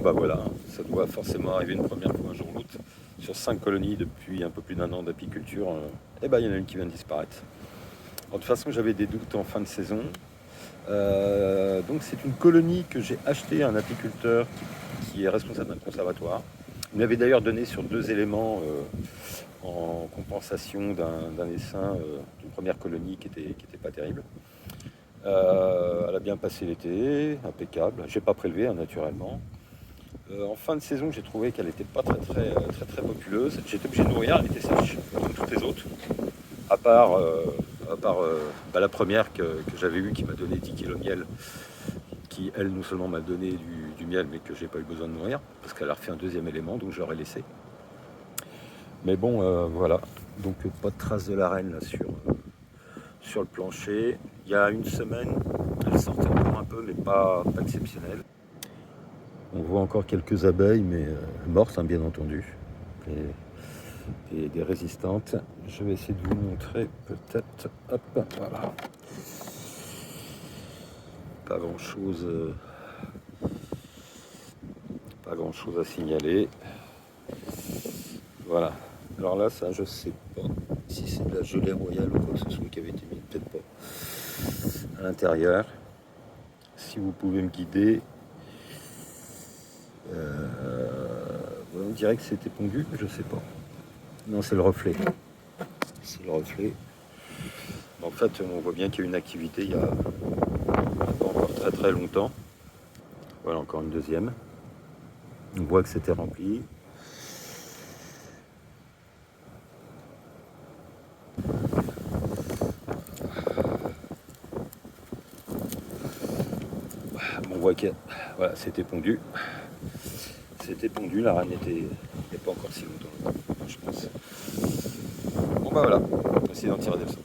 bah voilà, ça doit forcément arriver une première fois un jour ou l'autre. Sur 5 colonies depuis un peu plus d'un an d'apiculture, et ben il y en a une qui vient de disparaître. Alors, de toute façon, j'avais des doutes en fin de saison. Donc c'est une colonie que j'ai achetée à un apiculteur qui est responsable d'un conservatoire. Il m'avait d'ailleurs donné sur 2 éléments en compensation d'un essaim d'une première colonie qui était pas terrible. Elle a bien passé l'été, impeccable. J'ai pas prélevé naturellement. En fin de saison, j'ai trouvé qu'elle n'était pas très populeuse. J'étais obligé de nourrir, elle était sèche, comme toutes les autres. À part la première que j'avais eue qui m'a donné 10 kilos de miel, qui elle non seulement m'a donné du miel, mais que j'ai pas eu besoin de nourrir, parce qu'elle a refait un deuxième élément, donc je l'aurais laissé. Mais bon, voilà. Donc pas de trace de la reine là sur le plancher. Il y a une semaine, elle sortait encore un peu, mais pas exceptionnelle. On voit encore quelques abeilles, mais mortes, hein, bien entendu. Des résistantes. Je vais essayer de vous montrer peut-être. Hop, voilà. Pas grand chose, à signaler. Voilà. Alors là, ça, je sais pas si c'est de la gelée royale ou quoi que ce soit qui avait été mis, peut-être pas. À l'intérieur, si vous pouvez me guider. On dirait que c'était pondu, je sais pas. Non, c'est le reflet. C'est le reflet. En fait, on voit bien qu'il y a une activité il y a pas encore très longtemps. Voilà, encore une deuxième. On voit que c'était rempli. On voit que voilà, c'était pondu. C'était pondu, la reine était pas encore si longtemps, je pense. Bon bah voilà, on va essayer d'en tirer des leçons.